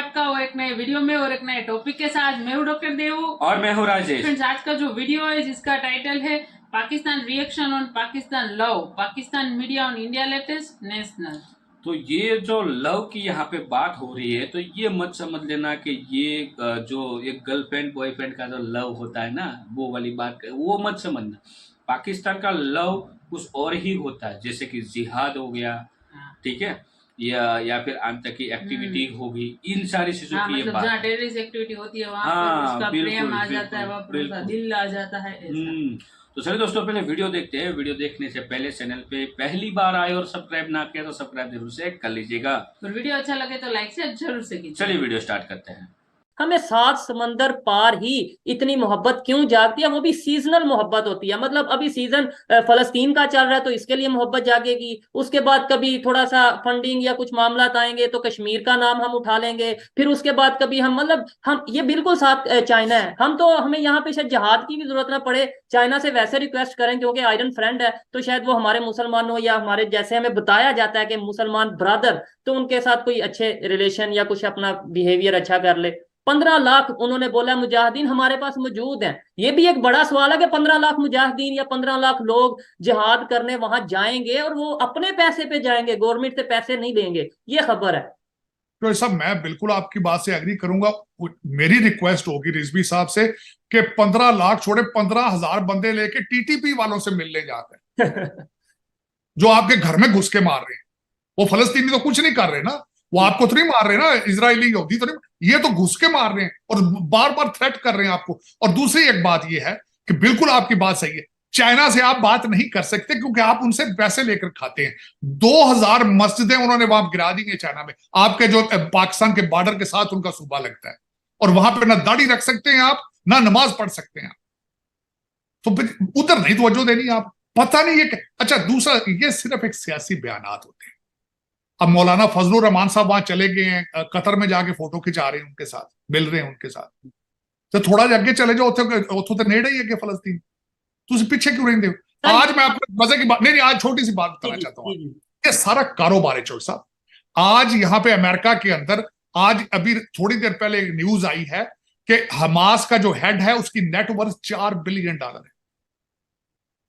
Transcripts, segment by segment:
आपका और एक नए वीडियो में और एक नए टॉपिक के साथ। मैं हूँ डॉक्टर देवू और मैं हूँ राजेश। फ्रेंड्स, आज का जो वीडियो है जिसका टाइटल है Pakistan reaction on Pakistan love, Pakistan media on India latest national. तो ये जो लव की यहाँ पे बात हो रही है, तो ये मत समझ लेना कि ये जो एक गर्लफ्रेंड बॉयफ्रेंड का जो लव होता है ना, वो वाली बात वो मत समझना। पाकिस्तान का लव कुछ और ही होता है, जैसे कि जिहाद हो गया, ठीक है, या फिर आतंकी एक्टिविटी होगी, इन सारी चीजों की ये मतलब बात जहाँ है। टेररिस्ट एक्टिविटी होती है वहाँ हाँ, पर उसका बिल्कुल प्रेम आ जाता है, बिल्कुल वहाँ पर उसका बिल्कुल। दिल आ जाता है ऐसा। तो चलिए दोस्तों, पहले वीडियो देखते हैं। वीडियो देखने से पहले चैनल पे पहली बार आए और सब्सक्राइब ना किया तो सब्सक्राइब जरूर से कर लीजिएगा। और वीडियो अच्छा लगे तो लाइक से जरूर से कीजिए। चलिए वीडियो स्टार्ट करते हैं। हमें 7 समंदर पार ही इतनी मोहब्बत क्यों जागती है? वो भी सीजनल मोहब्बत होती है। मतलब अभी सीजन फलस्तीन का चल रहा है तो इसके लिए मोहब्बत जागेगी। उसके बाद कभी थोड़ा सा फंडिंग या कुछ मामला आएंगे तो कश्मीर का नाम हम उठा लेंगे। फिर उसके बाद कभी हम मतलब हम ये बिल्कुल साथ चाइना है। हम तो हमें यहाँ पे शायद जहाद की भी जरूरत ना पड़े, चाइना से वैसे रिक्वेस्ट करें क्योंकि आयरन फ्रेंड है, तो शायद वो हमारे मुसलमान हो या हमारे जैसे हमें बताया जाता है कि मुसलमान ब्रदर, तो उनके साथ कोई अच्छे रिलेशन या कुछ अपना बिहेवियर अच्छा कर ले। 15 लाख उन्होंने बोला मुजाहिदीन हमारे पास मौजूद हैं। ये भी एक बड़ा सवाल है कि 15 लाख मुजाहिदीन या 15 लाख लोग जिहाद करने वहां जाएंगे और वो अपने पैसे पे जाएंगे, गवर्नमेंट से पैसे नहीं देंगे। ये खबर है। तो सब मैं बिल्कुल आपकी बात से एग्री करूंगा। मेरी रिक्वेस्ट होगी रिजवी साहब से कि 15 लाख छोड़े 15,000 बंदे लेके टीटीपी वालों से मिलने जाते हैं जो आपके घर में घुस के मार रहे हैं। वो फलस्तीनी तो कुछ नहीं कर रहे ना, वो आपको तो नहीं मार रहे ना, इजरायली यहूदी तो नहीं, ये तो घुस के मार रहे हैं और बार बार थ्रेट कर रहे हैं आपको। और दूसरी एक बात ये है कि बिल्कुल आपकी बात सही है, चाइना से आप बात नहीं कर सकते क्योंकि आप उनसे पैसे लेकर खाते हैं। 2,000 मस्जिदें उन्होंने वहां गिरा दी है चाइना में, आपके जो पाकिस्तान के बॉर्डर के साथ उनका सूबा लगता है, और वहां पर ना दाढ़ी रख सकते हैं आप, ना नमाज पढ़ सकते हैं आप। तो फिर उधर नहीं तवज्जो देनी आप, पता नहीं ये। अच्छा दूसरा, ये सिर्फ एक सियासी बयानात होते हैं। अब मौलाना फजलुर रहमान साहब वहां चले गए हैं, कतर में जाके फोटो खिंचा रहे हैं उनके साथ, मिल रहे हैं उनके साथ। तो थोड़ा अगे चले जाओ, उतो तो नेड़े ही है फलस्तीन, तुम पीछे क्यों रहते हो? आज मैं आपको मजे की बात नहीं, आज छोटी सी बात बताना चाहता हूँ। ये सारा कारोबार है चौक साहब। आज यहाँ पे अमेरिका के अंदर, आज अभी थोड़ी देर पहले एक न्यूज आई है कि हमास का जो हेड है उसकी नेटवर्थ $4 बिलियन है।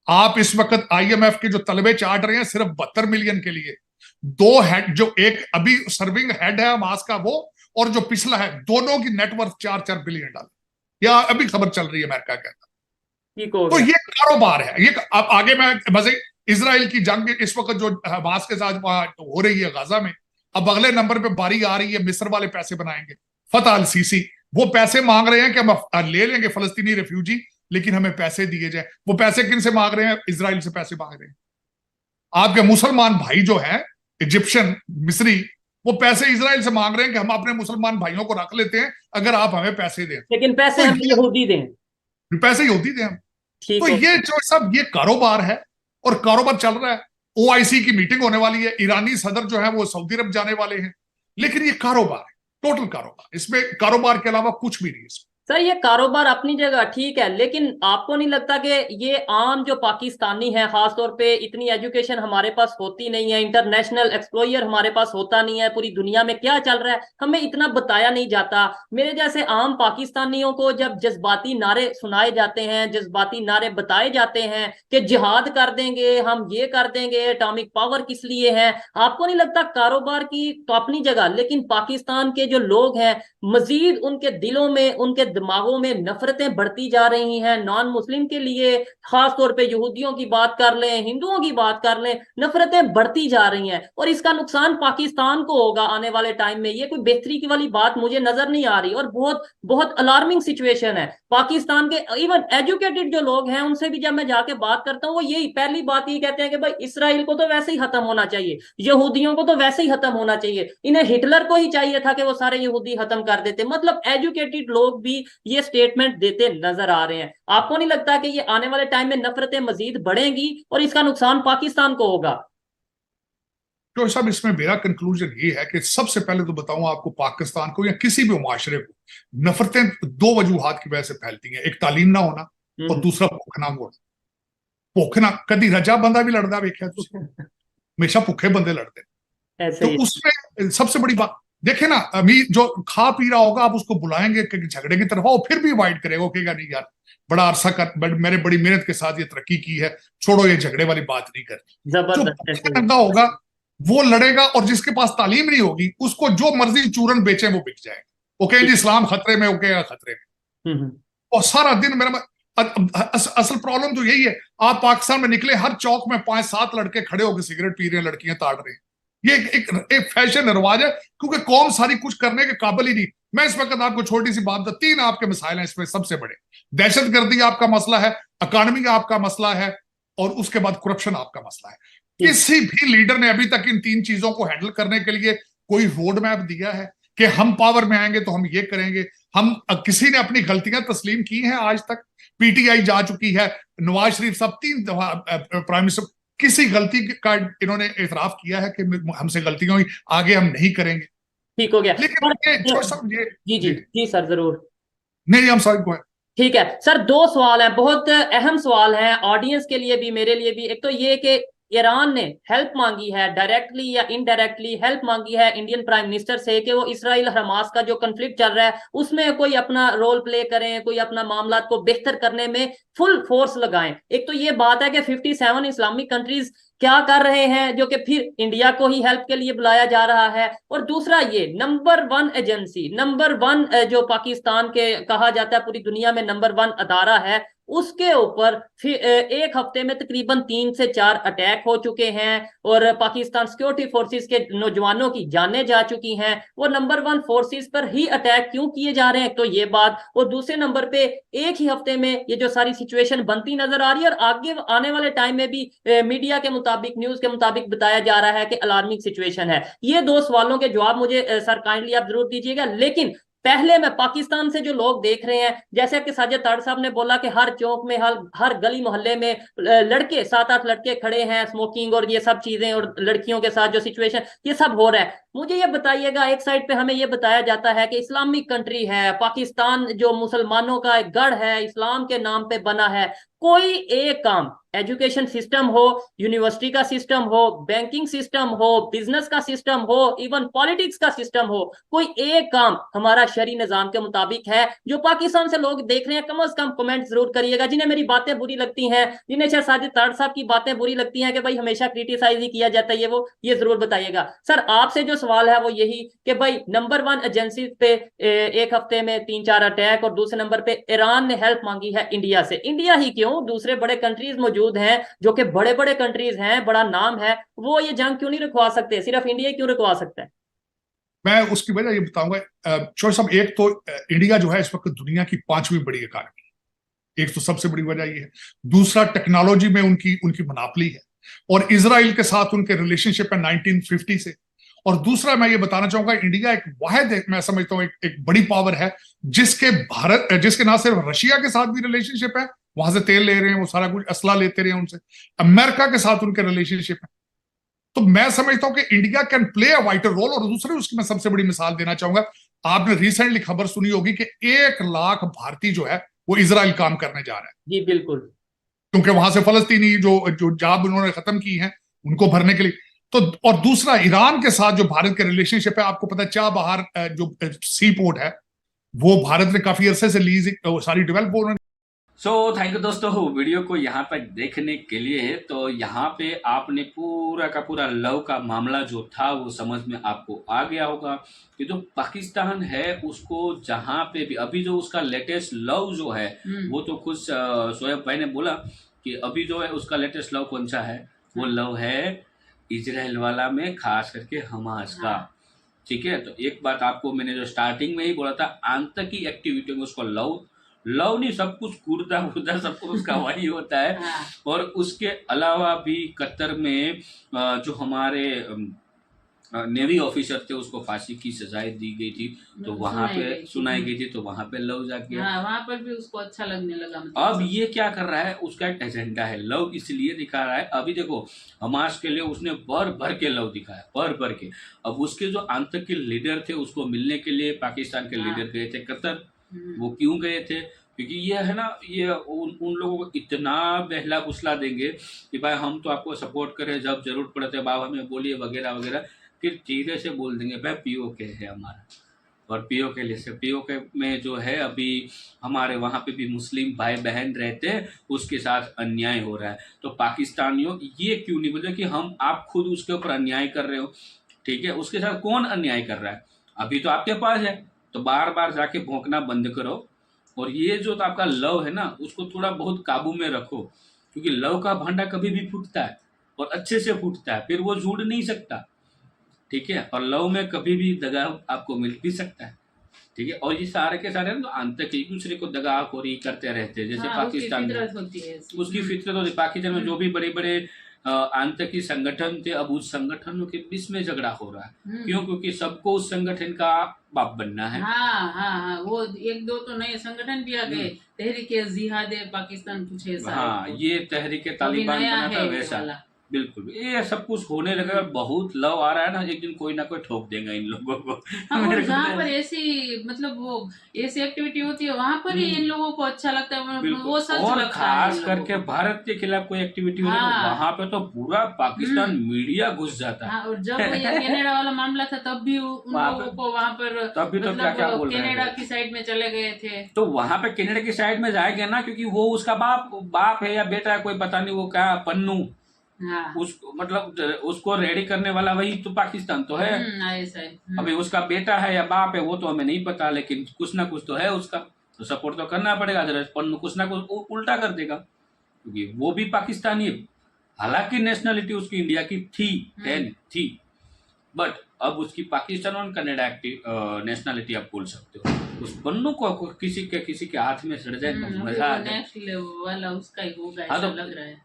आप इस वक्त IMF के जो तलबे चाट रहे हैं सिर्फ 72 मिलियन के लिए। दो हेड, जो एक अभी सर्विंग हेड है हमास का वो, और जो पिछला है, दोनों की नेटवर्थ $4 बिलियन। या अभी खबर चल रही है अमेरिका के अंदर। तो ये कारोबार है। ये अब आगे मैं मजे, इसराइल की जंग इस वक्त जो हमास के साथ हो रही है गाजा में, अब अगले नंबर पे बारी आ रही है, मिस्र वाले पैसे बनाएंगे। फतह अल सीसी वो पैसे मांग रहे हैं कि हम ले लेंगे फलस्तीनी रेफ्यूजी, लेकिन हमें पैसे दिए जाए। वो पैसे किन से मांग रहे हैं? इसराइल से पैसे मांग रहे हैं। आपके मुसलमान भाई जो हैं, इजिप्शियन मिस्री, वो पैसे इसराइल से मांग रहे हैं कि हम अपने मुसलमान भाइयों को रख लेते हैं अगर आप हमें पैसे दें, लेकिन पैसे तो हम यहूदी दें। पैसे यहूदी दें हम। तो है। ये जो सब ये कारोबार है और कारोबार चल रहा है। OIC की मीटिंग होने वाली है, ईरानी सदर जो है वो सऊदी अरब जाने वाले हैं, लेकिन ये कारोबार है, टोटल कारोबार। इसमें कारोबार के अलावा कुछ भी नहीं है इसमें। सर ये कारोबार अपनी जगह ठीक है, लेकिन आपको नहीं लगता कि ये आम जो पाकिस्तानी है, खासतौर पे इतनी एजुकेशन हमारे पास होती नहीं है, इंटरनेशनल एक्सप्लोयर हमारे पास होता नहीं है, पूरी दुनिया में क्या चल रहा है हमें इतना बताया नहीं जाता। मेरे जैसे आम पाकिस्तानियों को जब जज्बाती नारे सुनाए जाते हैं, जज्बाती नारे बताए जाते हैं कि जिहाद कर देंगे, हम ये कर देंगे, एटॉमिक पावर किस लिए है, आपको नहीं लगता कारोबार की तो अपनी जगह, लेकिन पाकिस्तान के जो लोग हैं मजीद उनके दिलों में, उनके दिमागों में नफरतें बढ़ती जा रही हैं। नॉन मुस्लिम के लिए, खास तौर पे यहूदियों की बात कर लें, हिंदुओं की बात कर लें, नफरतें बढ़ती जा रही हैं और इसका नुकसान पाकिस्तान को होगा आने वाले टाइम में। ये कोई बेहतरी की वाली बात मुझे नजर नहीं आ रही और बहुत बहुत अलार्मिंग सिचुएशन है। पाकिस्तान के इवन एजुकेटेड जो लोग हैं उनसे भी जब मैं जाके बात करता हूँ, वो यही पहली बात ये कहते हैं कि भाई इसराइल को तो वैसे ही खत्म होना चाहिए, यहूदियों को तो वैसे ही खत्म होना चाहिए, इन्हें हिटलर को ही चाहिए था कि वो सारे यहूदी खत्म कर देते। मतलब एजुकेटेड लोग भी ये स्टेटमेंट देते नजर आ रहे हैं। आपको नहीं लगता कि ये आने वाले टाइम में नफरतें मजीद बढ़ेंगी और इसका नुकसान पाकिस्तान को होगा? तो सब इसमें मेरा कंक्लूजन ये है कि सबसे पहले तो बताऊं आपको, पाकिस्तान को या किसी भी मुआशरे को नफरतें दो वजूहात की वजह से फैलती हैं। एक तालीम ना होना और दूसरा भुखना होना। भुखना कभी रजा बंदा भी लड़ता वेख्या, हमेशा भुखे बंदे लड़ते। तो उसमें सबसे बड़ी बात, देखे ना, अभी जो खा पी रहा होगा आप उसको बुलाएंगे कि झगड़े की तरफ आओ, फिर भी अवॉइड करेगा, कहेगा नहीं यार बड़ा अरसा मैंने बड़ी मेहनत के साथ ये तरक्की की है, छोड़ो ये झगड़े वाली बात नहीं करनी। जो जबरदस्त भूखा ऐसे। नंगा होगा वो लड़ेगा, और जिसके पास तालीम नहीं होगी उसको जो मर्जी चूरन बेचे वो बिक जाएगा, वो कहेंगे जी इस्लाम खतरे में, वो कहेगा खतरे में। हम्म। और सारा दिन असल प्रॉब्लम तो यही है, आप पाकिस्तान में निकले हर चौक में 5-7 लड़के खड़े होकर सिगरेट पी रहे हैं, लड़कियां ताड़ रही हैं। ये एक फैशन रिवाज है, क्योंकि कौम सारी कुछ करने के काबिल ही नहीं। मैं इस वक्त आपको छोटी सी बात बता, 3 आपके मसाइल हैं इसमें सबसे बड़े। दहशतगर्दी आपका मसला है, इकॉनमी आपका मसला है, और उसके बाद करप्शन आपका मसला है। किसी भी लीडर ने अभी तक इन 3 चीजों को हैंडल करने के लिए कोई रोड मैप दिया है कि हम पावर में आएंगे तो हम ये करेंगे? हम किसी ने अपनी गलतियां तस्लीम की हैं आज तक? पीटीआई जा चुकी है, नवाज शरीफ साहब 3 दफा प्राइम मिनिस्टर, किसी गलती का इन्होंने एतराफ किया है कि हमसे गलतियां हुई, आगे हम नहीं करेंगे? ठीक हो गया लेकिन जी जी जी सर, जरूर। नहीं, हम सॉरी को ठीक है सर, 2 सवाल हैं, बहुत अहम सवाल हैं ऑडियंस के लिए भी, मेरे लिए भी। एक तो ये कि ईरान ने हेल्प मांगी है, डायरेक्टली या इनडायरेक्टली हेल्प मांगी है इंडियन प्राइम मिनिस्टर से कि वो इसराइल हमास का जो कन्फ्लिक्ट चल रहा है उसमें कोई अपना रोल प्ले करें, कोई अपना मामला को बेहतर करने में फुल फोर्स लगाएं। एक तो ये बात है कि 57 इस्लामिक कंट्रीज क्या कर रहे हैं जो कि फिर इंडिया को ही हेल्प के लिए बुलाया जा रहा है। और दूसरा, ये नंबर 1 एजेंसी, नंबर 1 जो पाकिस्तान के कहा जाता है पूरी दुनिया में नंबर 1 अदारा है, उसके ऊपर फिर एक हफ्ते में तकरीबन 3 से 4 अटैक हो चुके हैं और पाकिस्तान सिक्योरिटी फोर्सेस के नौजवानों की जानें जा चुकी हैं। वो नंबर 1 फोर्सेस पर ही अटैक क्यों किए जा रहे हैं, तो ये बात। और दूसरे नंबर पे एक ही हफ्ते में ये जो सारी सिचुएशन बनती नजर आ रही है, और आगे आने वाले टाइम में भी मीडिया के मुताबिक, न्यूज के मुताबिक बताया जा रहा है कि अलार्मिंग सिचुएशन है। ये 2 सवालों के जवाब मुझे सर काइंडली आप जरूर दीजिएगा। लेकिन पहले मैं पाकिस्तान से जो लोग देख रहे हैं, जैसे कि साजिद ताड़ साहब ने बोला कि हर चौक में, हर गली मोहल्ले में लड़के, 7-8 लड़के खड़े हैं, स्मोकिंग और ये सब चीजें, और लड़कियों के साथ जो सिचुएशन ये सब हो रहा है। मुझे ये बताइएगा, एक साइड पे हमें ये बताया जाता है कि इस्लामिक कंट्री है पाकिस्तान, जो मुसलमानों का एक गढ़ है, इस्लाम के नाम पे बना है, कोई एक काम, एजुकेशन सिस्टम हो, यूनिवर्सिटी का सिस्टम हो, बैंकिंग सिस्टम हो, बिजनेस का सिस्टम हो, इवन पॉलिटिक्स का सिस्टम हो, कोई एक काम हमारा शरी निजाम के मुताबिक है जो पाकिस्तान से लोग देख रहे हैं? कम से कम कमेंट जरूर करिएगा। जिन्हें मेरी बातें बुरी लगती हैं, जिन्हें शायद साजिद ताड़ साहब की बातें बुरी लगती हैं कि भाई हमेशा क्रिटिसाइज ही किया जाता है, ये जरूर बताइएगा। सर आपसे जो सवाल है वो यही कि भाई नंबर 1 एजेंसी पे एक हफ्ते में 3-4 अटैक, और दूसरे नंबर पे ईरान ने हेल्प मांगी है इंडिया से। इंडिया ही क्यों, दूसरे बड़े कंट्रीज मौजूद हैं जो कि बड़े बड़े कंट्रीज हैं, बड़ा नाम है, वो ये जंग क्यों नहीं रुकवा सकते? सिर्फ इंडिया क्यों रुकवा सकता है? मैं उसकी वजह ये बताऊंगा चौधरी साहब। एक तो इंडिया जो है इस वक्त दुनिया की 5वीं बड़ी इकॉनमी, एक तो सबसे बड़ी वजह ये है। दूसरा, टेक्नोलॉजी में उनकी मनापली है, और इजराइल के साथ उनके रिलेशनशिप है 1950 से। और दूसरा मैं ये बताना चाहूंगा, इंडिया एक वाहिद, मैं समझता हूँ एक बड़ी पावर है जिसके ना सिर्फ रशिया के साथ भी रिलेशनशिप है, वहां से तेल ले रहे हैं, वो सारा कुछ असला लेते रहे हैं उनसे, अमेरिका के साथ उनके रिलेशनशिप है। तो मैं समझता हूं कि India can play a wider role. और दूसरी उसकी मैं सबसे बड़ी मिसाल देना चाहूंगा, आपने रिसेंटली खबर सुनी होगी कि 1 लाख भारतीय जो है वो इजराइल काम करने जा रहा है। जी बिल्कुल, क्योंकि वहां से फलस्तीनी जो जॉब उन्होंने खत्म की है उनको भरने के लिए। तो और दूसरा, ईरान के साथ जो भारत के रिलेशनशिप है, आपको पता है चाबहार जो सी पोर्ट है वो भारत ने काफी अरसे से लीज सारी डेवलप हो। सो थैंक यू दोस्तों, वीडियो को यहाँ तक देखने के लिए। तो यहाँ पे आपने पूरा का पूरा लव का मामला जो था वो समझ में आपको आ गया होगा कि जो पाकिस्तान है उसको जहाँ पे भी अभी जो उसका लेटेस्ट लव जो है वो तो खुद शोएब भाई ने बोला कि अभी जो है उसका लेटेस्ट लव कौन सा है, वो लव है इजराइल वाला में, खास करके हमास का। ठीक है, तो एक बात आपको मैंने जो स्टार्टिंग में ही बोला था, आतंकी एक्टिविटी में उसको लव नहीं, सब कुछ कूदता कूदता सब कुछ उसका वही होता है। और उसके अलावा भी कतर में जो हमारे नेवी ऑफिसर थे उसको फांसी की सजाएं दी गई थी, तो वहां पे सुनाई गई थी, तो वहां पे लव जाके वहां पर भी उसको अच्छा लगने लगा। अब ये क्या कर रहा है, उसका एक एजेंडा है, लव इसलिए दिखा रहा है। अभी देखो हमास के लिए उसने भर भर के लव दिखाया, भर भर के। अब उसके जो आतंक के लीडर थे उसको मिलने के लिए पाकिस्तान के लीडर गए थे कतर। वो क्यों गए थे? क्योंकि ये है ना, ये उन लोगों को इतना बहला फुसला देंगे कि भाई हम तो आपको सपोर्ट करें, जब जरूरत पड़े तो आप हमें बोलिए वगैरह वगैरह। फिर सीधे से बोल देंगे भाई पीओके है हमारा, और पीओके लिए से पीओके में जो है अभी हमारे वहाँ पे भी मुस्लिम भाई बहन रहते हैं, उसके साथ अन्याय हो रहा है। तो पाकिस्तानियों ये क्यों नहीं बोलते कि हम आप खुद उसके ऊपर अन्याय कर रहे हो, ठीक है, उसके साथ कौन अन्याय कर रहा है, अभी तो आपके पास है, तो बार बार जाके भौंकना बंद करो। और ये जो तो आपका लव है ना, उसको थोड़ा बहुत काबू में रखो, क्योंकि लव का भांडा कभी भी फूटता है और अच्छे से फूटता है, फिर वो जुड़ नहीं सकता, ठीक है। और लव में कभी भी दगा आपको मिल भी सकता है, ठीक है। और ये सारे के सारे ना आंतरिक एक दूसरे को दगाखोरी करते रहते हैं, जैसे हाँ, पाकिस्तान में होती है ऐसी। उसकी फितरत होती है। पाकिस्तान में जो भी बड़े बड़े आतंकी संगठन थे, अब उस संगठनों के बीच में झगड़ा हो रहा है। क्यों? क्योंकि सबको उस संगठन का बाप बनना है। हाँ, वो एक दो तो नए संगठन भी आ गए, तहरीके जिहाद पाकिस्तान कुछ ऐसा। हाँ, ये तहरीके तालिबान बना था वैसा, बिल्कुल। ये सब कुछ होने लगा, बहुत लव आ रहा है ना, एक दिन कोई ना कोई ठोक देगा इन लोगों को। और जहाँ पर ऐसी मतलब वो ऐसी एक्टिविटी होती है वहाँ पर ही इन लोगों को अच्छा लगता है, वो सच और लगता है खास इन लोगों करके को। भारत के खिलाफ कोई एक्टिविटी हो रही है वहां पे तो पूरा पाकिस्तान मीडिया घुस जाता है। हाँ, और जब ये कनाडा वाला मामला था तब भी उन लोगों को वहाँ पर तब भी तो क्या बोल रहे कनाडा थे, की साइड में चले गए थे। तो वहां पे कनाडा की साइड में जाएंगे ना, क्योंकि वो उसका बाप है या बेटा है, कोई पता नहीं वो क्या, पन्नू, हाँ, मतलब उसको रेडी करने वाला वही तो पाकिस्तान तो है। ऐसा है। अभी उसका बेटा है या बाप है वो तो हमें नहीं पता, लेकिन कुछ ना कुछ तो है उसका, तो सपोर्ट तो करना पड़ेगा, अदरवाइज पन्नू कुछ ना कुछ उल्टा कर देगा, क्योंकि वो भी पाकिस्तानी है। हालांकि नेशनलिटी उसकी इंडिया की थी, बट अब उसकी पाकिस्तान और कनाडा नेशनलिटी आप बोल सकते हो। उस पन्नू को किसी के हाथ में सड़ जाए तो मजा आ जाए। नेक्स्ट लेवल वाला उसका ही होगा हाँ, ऐसा तो लग रहा है।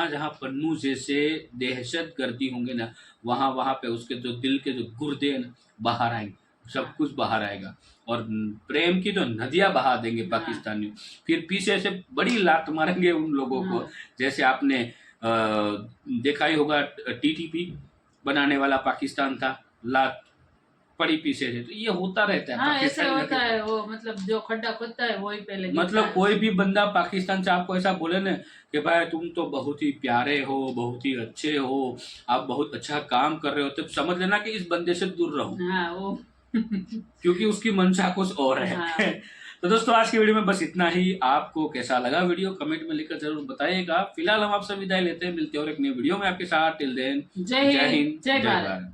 जहाँ पन्नू जैसे दहशत गर्दी होंगे ना, वहां पे उसके जो दिल के जो गुर्दे हैं ना बाहर आएंगे, सब कुछ बाहर आएगा, और प्रेम की तो नदियां बहा देंगे पाकिस्तानियों। फिर पीछे से बड़ी लात मारेंगे उन लोगों को, जैसे आपने देखा ही होगा टीटीपी बनाने वाला पाकिस्तान था, लात पड़ी पीछे से, तो ये होता रहता है। हाँ, ऐसे पाकिस्तान में होता है, वो मतलब जो खड्डा खोदता है वही पहले मतलब कोई भी बंदा पाकिस्तान से आपको ऐसा बोले ना कि भाई तुम तो बहुत ही प्यारे हो, बहुत ही अच्छे हो, आप बहुत अच्छा काम कर रहे हो, तो समझ लेना कि इस बंदे से दूर रहो। हाँ, वो क्योंकि उसकी मंशा कुछ और है। हाँ। तो दोस्तों आज की वीडियो में बस इतना ही। आपको कैसा लगा वीडियो कमेंट में लिखकर जरूर बताइएगा। फिलहाल हम आपसे विदाई लेते हैं, मिलते हैं और एक नई वीडियो में आपके साथ। टिल देन, जय हिंद, जय भारत। भारत।